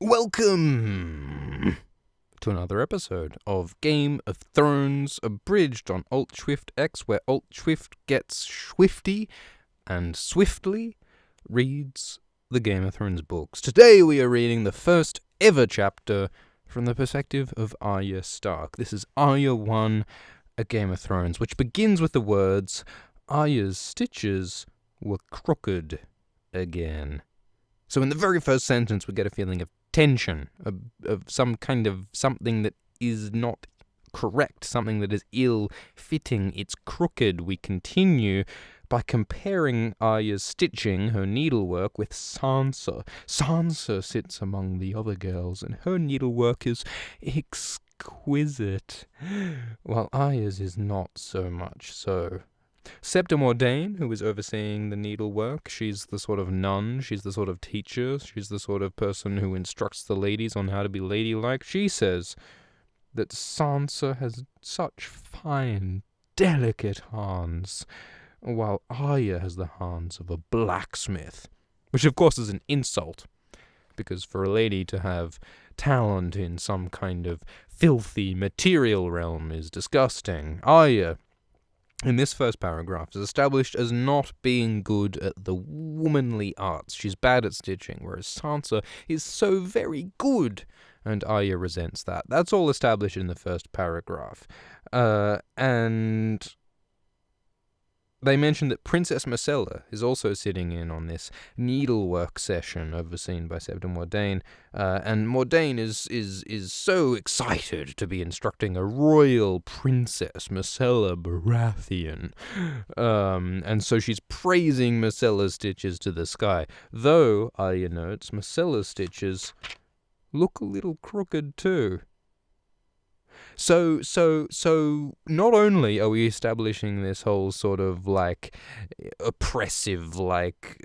Welcome to another episode of Game of Thrones Abridged on Alt Shift X, where Alt Shift gets swifty and swiftly reads the Game of Thrones books. Today we are reading the first ever chapter from the perspective of Arya Stark. This is Arya 1, A Game of Thrones, which begins with the words, Arya's stitches were crooked again. So in the very first sentence we get a feeling of tension, of some kind of something that is not correct, something that is ill-fitting, it's crooked. We continue by comparing Arya's stitching, her needlework, with Sansa. Sansa sits among the other girls, and her needlework is exquisite, while Arya's is not so much so. Septa Mordain, who is overseeing the needlework, she's the sort of nun, she's the sort of teacher, she's the sort of person who instructs the ladies on how to be ladylike. She says that Sansa has such fine, delicate hands, while Arya has the hands of a blacksmith, which of course is an insult, because for a lady to have talent in some kind of filthy material realm is disgusting. Arya, in this first paragraph, is established as not being good at the womanly arts. She's bad at stitching, whereas Sansa is so very good, and Arya resents that. That's all established in the first paragraph. And they mention that Princess Myrcella is also sitting in on this needlework session overseen by Septa Mordain, and Mordain is so excited to be instructing a royal princess, Myrcella Baratheon, and so she's praising Myrcella's stitches to the sky, though, Arya notes, Myrcella's stitches look a little crooked too. So not only are we establishing this whole sort of, like, oppressive, like,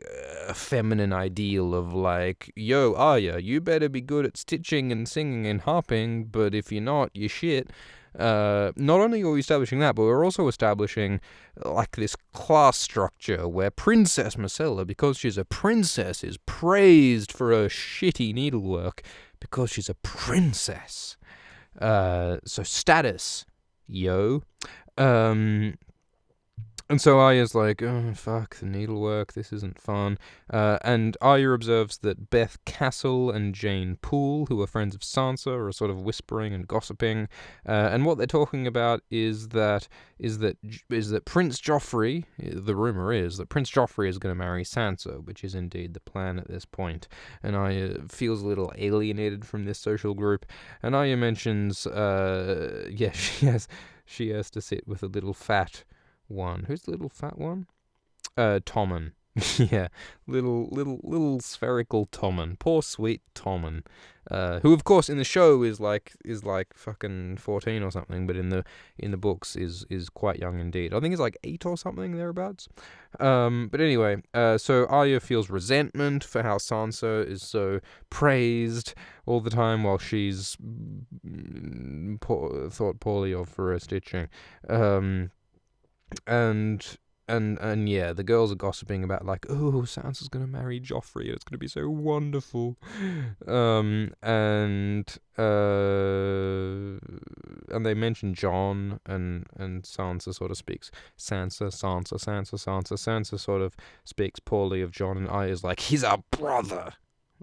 feminine ideal of, like, yo, Arya, you better be good at stitching and singing and harping, but if you're not, you're shit. Not only are we establishing that, but we're also establishing, like, this class structure where Princess Myrcella, because she's a princess, is praised for her shitty needlework because she's a princess. So status, yo. And so Arya's like, oh, fuck, the needlework, this isn't fun. And Arya observes that Beth Castle and Jane Poole, who are friends of Sansa, are sort of whispering and gossiping. And what they're talking about is that Prince Joffrey, the rumor is that Prince Joffrey is going to marry Sansa, which is indeed the plan at this point. And Arya feels a little alienated from this social group. And Arya mentions, she has to sit with a little fat one. Who's the little fat one? Tommen. Yeah, little spherical Tommen. Poor sweet Tommen. Who of course in the show is like fucking 14 or something, but in the books is quite young indeed. I think he's like 8 or something thereabouts. But anyway, so Arya feels resentment for how Sansa is so praised all the time while she's thought poorly of for her stitching. And yeah, the girls are gossiping about, like, oh, Sansa's gonna marry Joffrey, it's gonna be so wonderful. And they mention Jon, and Sansa sort of speaks. Sansa sort of speaks poorly of Jon, and Arya's like, he's our brother,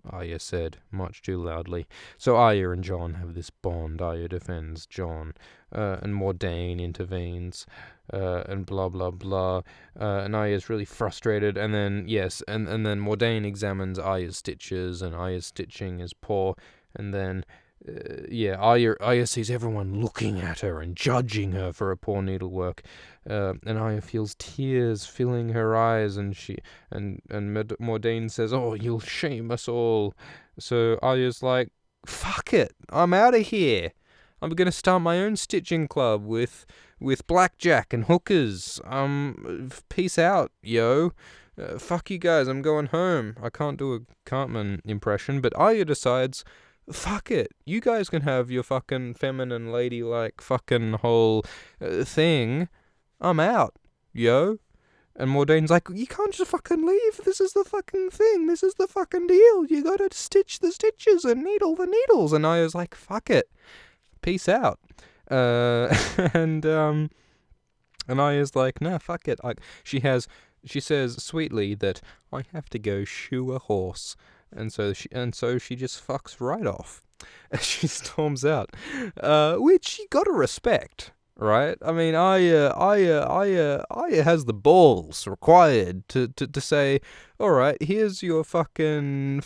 Arya said, much too loudly. So Arya and Jon have this bond. Arya defends Jon, and Mordain intervenes, and blah, blah, blah. And Arya's really frustrated, and then, and then Mordain examines Arya's stitches, and Arya's stitching is poor, and then, Arya sees everyone looking at her and judging her for her poor needlework, and Arya feels tears filling her eyes, and Mordain says, oh, you'll shame us all. So Arya's like, fuck it, I'm out of here. I'm gonna start my own stitching club with blackjack and hookers. Peace out, yo. Fuck you guys, I'm going home. I can't do a Cartman impression, but Arya decides, fuck it, you guys can have your fucking feminine ladylike fucking whole thing. I'm out, yo. And Mordane's like, you can't just fucking leave. This is the fucking thing. This is the fucking deal. You gotta stitch the stitches and needle the needles. And Arya's like, fuck it. Peace out. And Arya's like, nah, fuck it. She says sweetly that I have to go shoe a horse. And so she just fucks right off. And she storms out. Which you gotta respect. Right? I mean, Arya has the balls required to say, alright, here's your fucking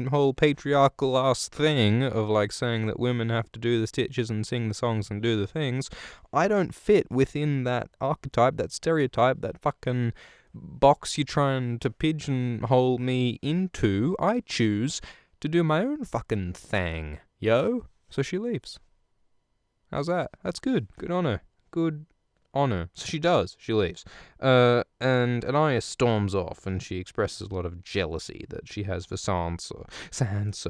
whole patriarchal ass thing of like saying that women have to do the stitches and sing the songs and do the things. I don't fit within that archetype, that stereotype, that fucking box you're trying to pigeonhole me into. I choose to do my own fucking thing, yo. So she leaves. How's that? That's good. Good on her. Good on her. So she does. She leaves. And Arya storms off, and she expresses a lot of jealousy that she has for Sansa,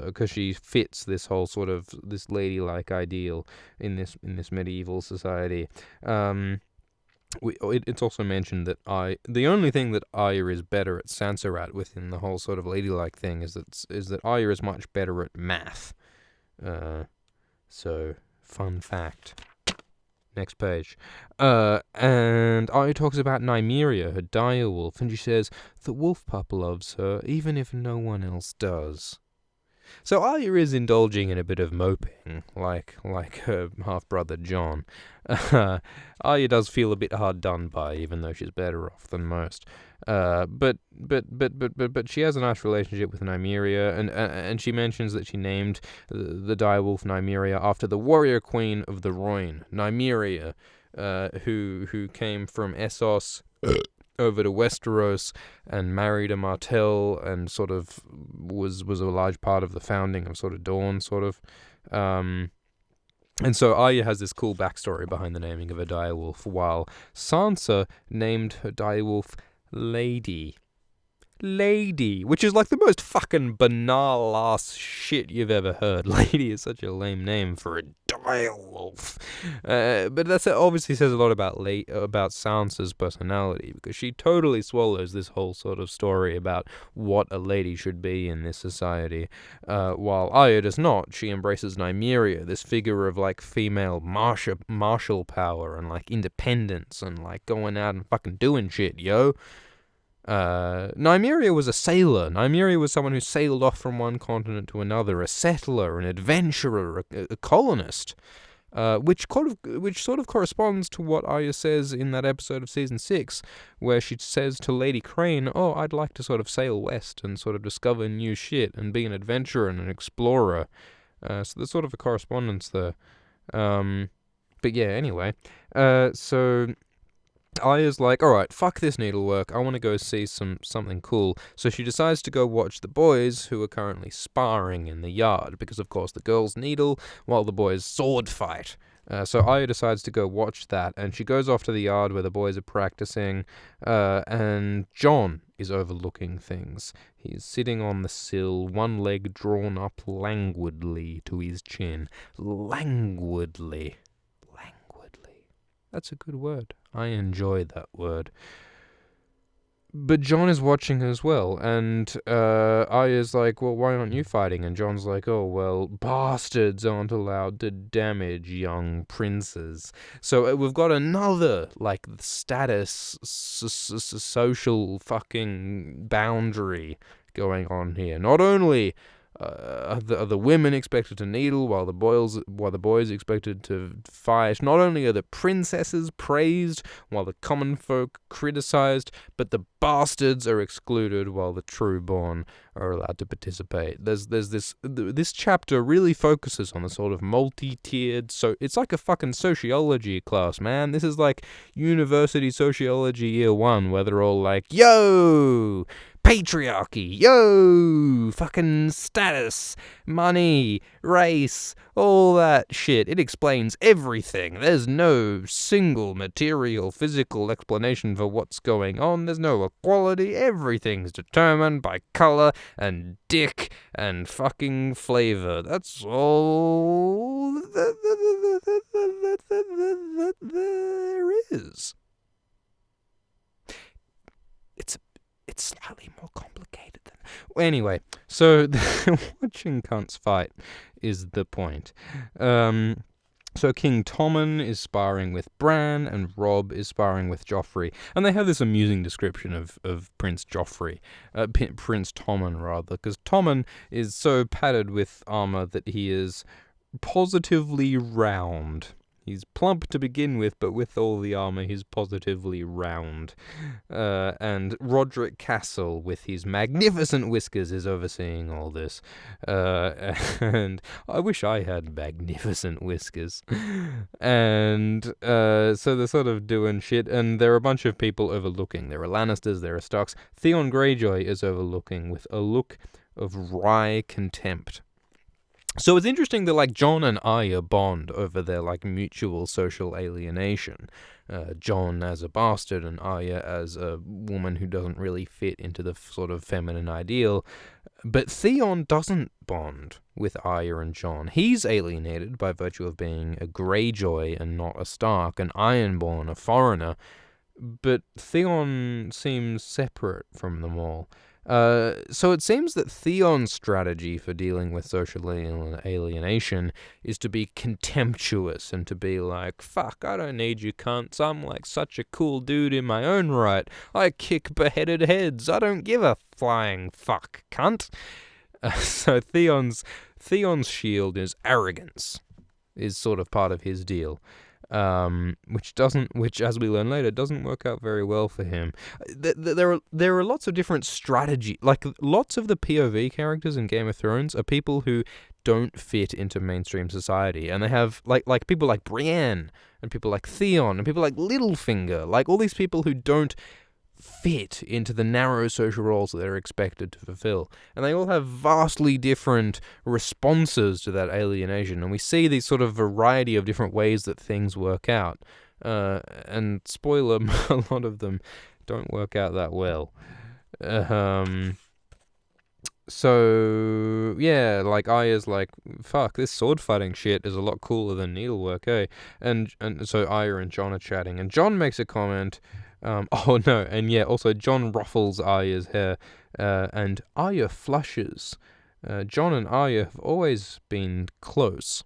because she fits this whole sort of this ladylike ideal in this medieval society. It's also mentioned that the only thing that Arya is better at Sansa at within the whole sort of ladylike thing is that Arya is much better at math. So. Fun fact. Next page. And Arya talks about Nymeria, her direwolf, and she says, the wolf pup loves her, even if no one else does. So Arya is indulging in a bit of moping, like her half-brother Jon. Arya does feel a bit hard done by, even though she's better off than most. But she has a nice relationship with Nymeria, and she mentions that she named the direwolf Nymeria after the warrior queen of the Rhoyne, Nymeria, who came from Essos over to Westeros and married a Martell and sort of was a large part of the founding of sort of Dawn, sort of. And so Arya has this cool backstory behind the naming of a direwolf, while Sansa named her direwolf Lady, which is like the most fucking banal ass shit you've ever heard. Lady is such a lame name for a direwolf. But that obviously says a lot about Sansa's personality, because she totally swallows this whole sort of story about what a lady should be in this society, while Arya does not. She embraces Nymeria, this figure of like female martial power and like independence and like going out and fucking doing shit, yo. Nymeria was a sailor. Nymeria was someone who sailed off from one continent to another, a settler, an adventurer, a colonist, which sort of corresponds to what Arya says in that episode of season 6, where she says to Lady Crane, "Oh, I'd like to sort of sail west and sort of discover new shit and be an adventurer and an explorer." So there's sort of a correspondence there. But yeah, anyway, so Arya's like, alright, fuck this needlework, I want to go see something cool. So she decides to go watch the boys, who are currently sparring in the yard, because of course the girls needle while the boys sword fight. So Arya decides to go watch that, and she goes off to the yard where the boys are practicing, and Jon is overlooking things. He's sitting on the sill, one leg drawn up languidly to his chin. Languidly. That's a good word. I enjoy that word. But Jon is watching as well, and Arya's like, well, why aren't you fighting? And Jon's like, oh, well, bastards aren't allowed to damage young princes. So we've got another, like, status, social fucking boundary going on here. Not only are the women expected to needle while the boys expected to fight. Not only are the princesses praised while the common folk criticized, but the bastards are excluded while the true born are allowed to participate. There's this chapter really focuses on the sort of multi-tiered, so it's like a fucking sociology class, man. This is like university sociology year 1, where they're all like, yo, patriarchy, yo, fucking status, money, race, all that shit. It explains everything. There's no single material, physical explanation for what's going on. There's no equality. Everything's determined by color and dick and fucking flavor. That's all that there is. it's slightly more complicated than... Anyway, so watching cunts fight is the point. So King Tommen is sparring with Bran, and Robb is sparring with Joffrey. And they have this amusing description of Prince Joffrey, Prince Tommen, rather, because Tommen is so padded with armor that he is positively round. He's plump to begin with, but with all the armor, he's positively round. And Roderick Castle, with his magnificent whiskers, is overseeing all this. And I wish I had magnificent whiskers. And so they're sort of doing shit, and there are a bunch of people overlooking. There are Lannisters, there are Starks. Theon Greyjoy is overlooking with a look of wry contempt. So it's interesting that, like, Jon and Arya bond over their, like, mutual social alienation. Jon as a bastard and Arya as a woman who doesn't really fit into the sort of feminine ideal. But Theon doesn't bond with Arya and Jon. He's alienated by virtue of being a Greyjoy and not a Stark, an Ironborn, a foreigner. But Theon seems separate from them all. So it seems that Theon's strategy for dealing with social alienation is to be contemptuous and to be like, fuck, I don't need you cunts, I'm like such a cool dude in my own right, I kick beheaded heads, I don't give a flying fuck, cunt. So Theon's shield is arrogance, is sort of part of his deal. Which as we learn later, doesn't work out very well for him. There are lots of different strategy, like lots of the POV characters in Game of Thrones are people who don't fit into mainstream society, and they have like people like Brienne and people like Theon and people like Littlefinger, like all these people who don't fit into the narrow social roles that they're expected to fulfill. And they all have vastly different responses to that alienation. And we see these sort of variety of different ways that things work out. And spoiler, a lot of them don't work out that well. So, yeah, like, Arya's like, fuck, this sword fighting shit is a lot cooler than needlework, eh? And so Arya and Jon are chatting, and Jon makes a comment. Also Jon ruffles Arya's hair, and Arya flushes. Jon and Arya have always been close,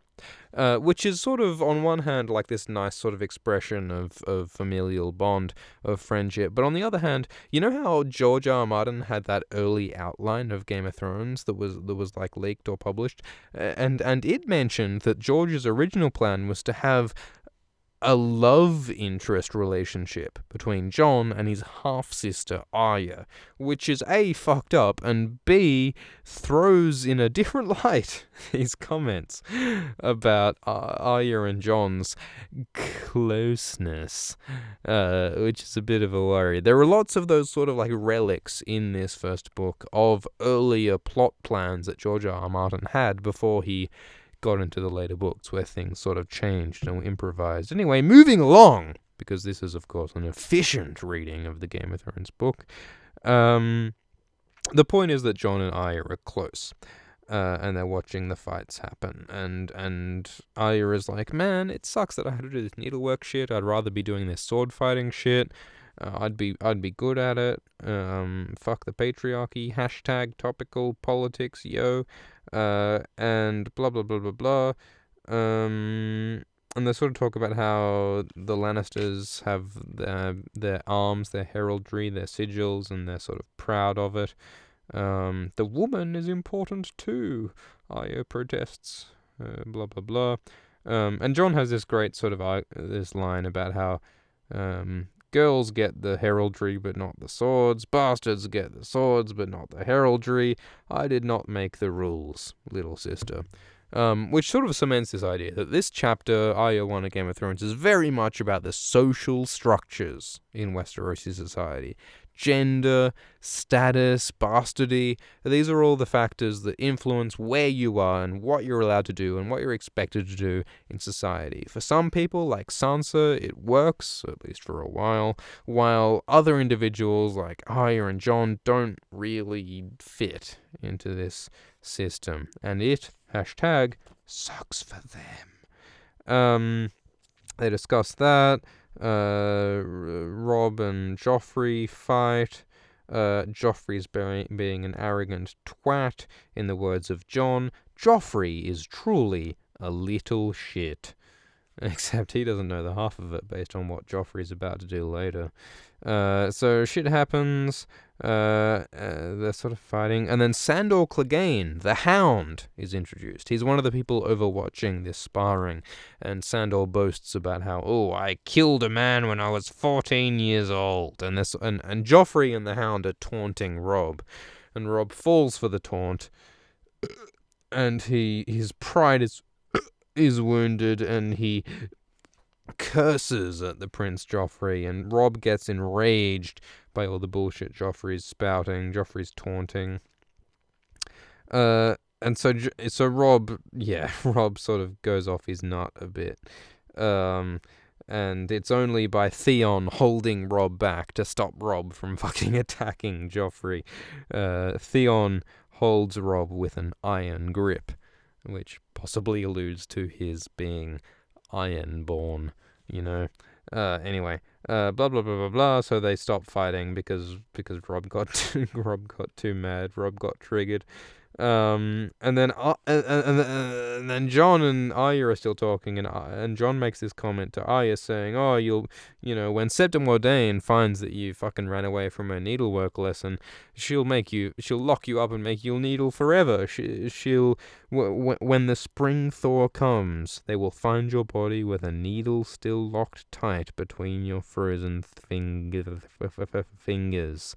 which is sort of, on one hand, like this nice sort of expression of familial bond, of friendship, but on the other hand, you know how George R. R. Martin had that early outline of Game of Thrones that was like leaked or published, and it mentioned that George's original plan was to have a love interest relationship between Jon and his half-sister Arya, which is A, fucked up, and B, throws in a different light these comments about Arya and Jon's closeness, which is a bit of a worry. There are lots of those sort of like relics in this first book of earlier plot plans that George R. R. Martin had before he got into the later books, where things sort of changed and were improvised. Anyway, moving along, because this is, of course, an efficient reading of the Game of Thrones book. The point is that Jon and Arya are close, and they're watching the fights happen. And Arya is like, man, it sucks that I had to do this needlework shit. I'd rather be doing this sword fighting shit. I'd be good at it. Fuck the patriarchy. Hashtag topical politics, yo. And blah blah blah blah blah. And they sort of talk about how the Lannisters have their arms, their heraldry, their sigils, and they're sort of proud of it. The woman is important too, Arya protests. Blah blah blah. And Jon has this great sort of this line about how girls get the heraldry but not the swords. Bastards get the swords but not the heraldry. I did not make the rules, little sister. Which sort of cements this idea that this chapter, Arya 1 of Game of Thrones, is very much about the social structures in Westerosi society. Gender, status, bastardy, these are all the factors that influence where you are and what you're allowed to do and what you're expected to do in society. For some people, like Sansa, it works, at least for a while other individuals like Arya and Jon don't really fit into this system. And it, hashtag, sucks for them. They discuss that. Robb and Joffrey fight. Joffrey's being an arrogant twat. In the words of Jon, Joffrey is truly a little shit. Except he doesn't know the half of it based on what Joffrey's about to do later. So shit happens. They're sort of fighting. And then Sandor Clegane, the Hound, is introduced. He's one of the people overwatching this sparring. And Sandor boasts about how, I killed a man when I was 14 years old. And Joffrey and the Hound are taunting Robb. And Robb falls for the taunt. And his pride is wounded, and he curses at the Prince Joffrey, and Robb gets enraged by all the bullshit Joffrey's spouting, Joffrey's taunting. And so Robb sort of goes off his nut a bit. And it's only by Theon holding Robb back to stop Robb from fucking attacking Joffrey. Theon holds Robb with an iron grip, which possibly alludes to his being ironborn, Anyway, blah blah blah blah blah. So they stop fighting because Robb got too mad. Robb got triggered. And then Jon and Arya are still talking, and Jon makes this comment to Arya saying, when Septa Mordain finds that you fucking ran away from her needlework lesson, she'll lock you up and make you needle forever. When the spring thaw comes, they will find your body with a needle still locked tight between your frozen fingers.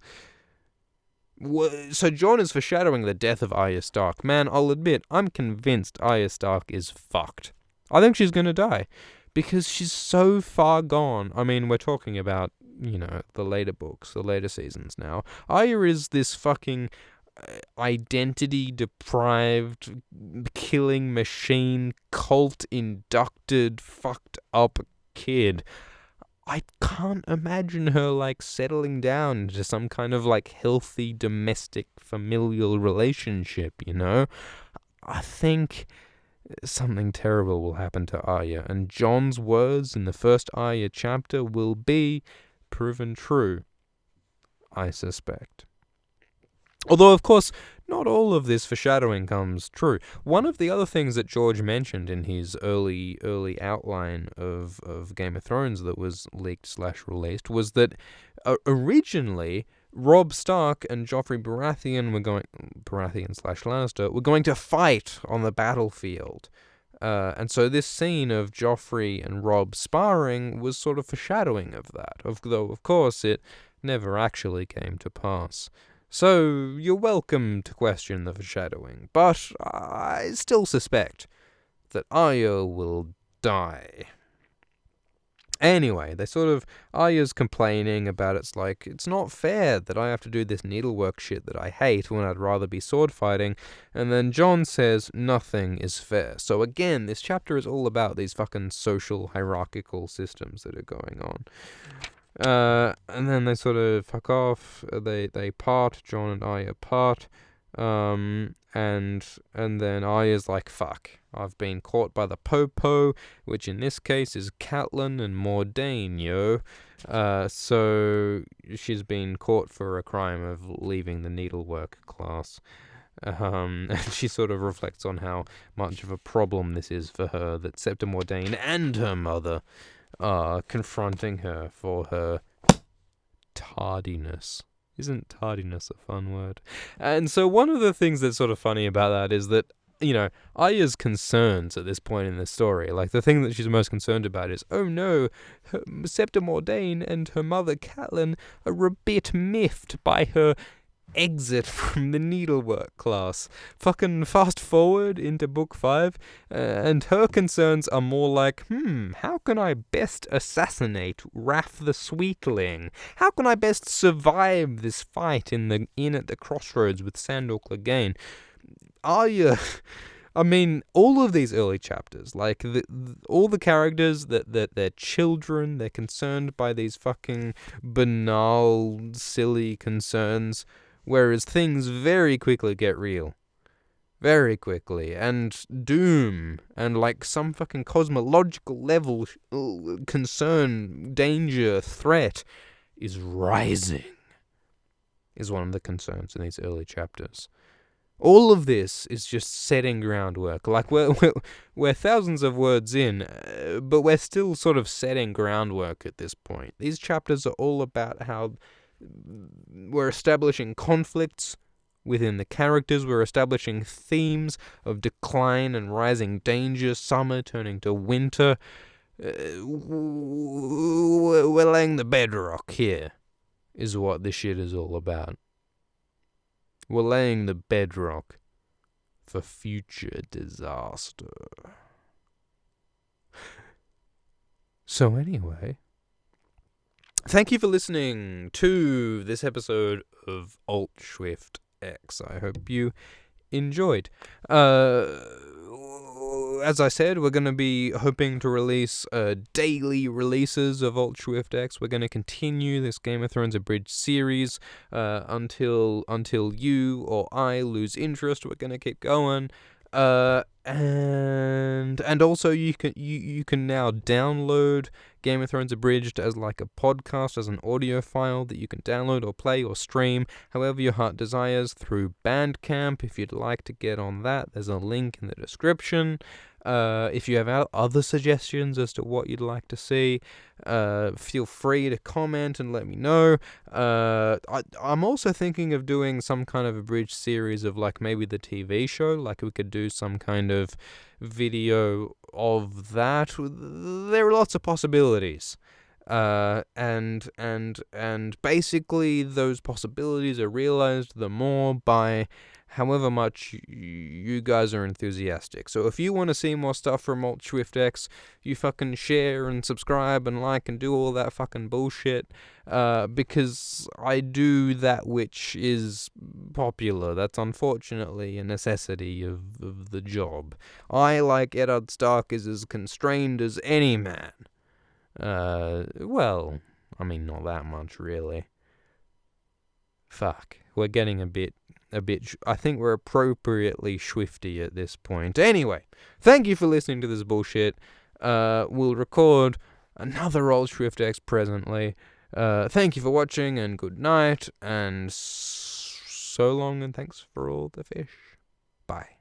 So Jon is foreshadowing the death of Arya Stark. Man, I'll admit, I'm convinced Arya Stark is fucked. I think she's gonna die, because she's so far gone. I mean, we're talking about, the later books, the later seasons now. Arya is this fucking identity-deprived, killing machine, cult-inducted, fucked up kid. I can't imagine her, settling down into some kind of, healthy domestic familial relationship, I think something terrible will happen to Arya, and Jon's words in the first Arya chapter will be proven true, I suspect. Although, of course, not all of this foreshadowing comes true. One of the other things that George mentioned in his early outline of Game of Thrones that was leaked/released was that originally Robb Stark and Joffrey Baratheon/Lannister were going to fight on the battlefield. And so this scene of Joffrey and Robb sparring was sort of foreshadowing of that, though, of course, it never actually came to pass. So, you're welcome to question the foreshadowing, but I still suspect that Arya will die. Anyway, Arya's complaining about it's not fair that I have to do this needlework shit that I hate when I'd rather be sword fighting, and then Jon says nothing is fair. So again, this chapter is all about these fucking social hierarchical systems that are going on. And then they sort of fuck off. They part. Jon and Arya part. And then Arya's like, fuck, I've been caught by the Popo, which in this case is Catelyn and Mordain, yo. So she's been caught for a crime of leaving the needlework class. And she sort of reflects on how much of a problem this is for her, that Septa Mordain and her mother are confronting her for her tardiness. Isn't tardiness a fun word? And so one of the things that's sort of funny about that is that, Arya's concerns at this point in the story, the thing that she's most concerned about is, oh no, Septa Mordain and her mother Catelyn are a bit miffed by her exit from the needlework class. Fucking fast forward into book 5, and her concerns are more like, how can I best assassinate Raff the Sweetling? How can I best survive this fight in at the crossroads with Sandor Clegane? Arya, I mean, all of these early chapters, all the characters that they're children, they're concerned by these fucking banal, silly concerns, whereas things very quickly get real. Very quickly. And doom, and some fucking cosmological level concern, danger, threat is rising. is one of the concerns in these early chapters. All of this is just setting groundwork. Like, we're thousands of words in, but we're still sort of setting groundwork at this point. These chapters are all about how we're establishing conflicts within the characters. We're establishing themes of decline and rising danger, summer turning to winter. We're laying the bedrock here, is what this shit is all about. We're laying the bedrock for future disaster. So anyway, thank you for listening to this episode of Alt Swift X. I hope you enjoyed. As I said, we're going to be hoping to release daily releases of Alt Swift X. We're going to continue this Game of Thrones Abridged series until you or I lose interest. We're going to keep going. And also you can now download Game of Thrones Abridged as like a podcast, as an audio file that you can download or play or stream however your heart desires through Bandcamp. If you'd like to get on that, there's a link in the description. If you have other suggestions as to what you'd like to see, feel free to comment and let me know. I'm also thinking of doing some kind of abridged series of like maybe the TV show, like we could do some kind of video of that. There are lots of possibilities. And basically those possibilities are realized the more by however much you guys are enthusiastic. So if you want to see more stuff from Alt Swift X, you fucking share and subscribe and like and do all that fucking bullshit, because I do that which is popular. That's unfortunately a necessity of the job. I, like Eddard Stark, is as constrained as any man. Well, I mean, not that much, really. Fuck. We're getting a bit, I think we're appropriately swifty at this point. Anyway, thank you for listening to this bullshit. We'll record another Alt Swift X presently. Thank you for watching, and good night, and so long, and thanks for all the fish. Bye.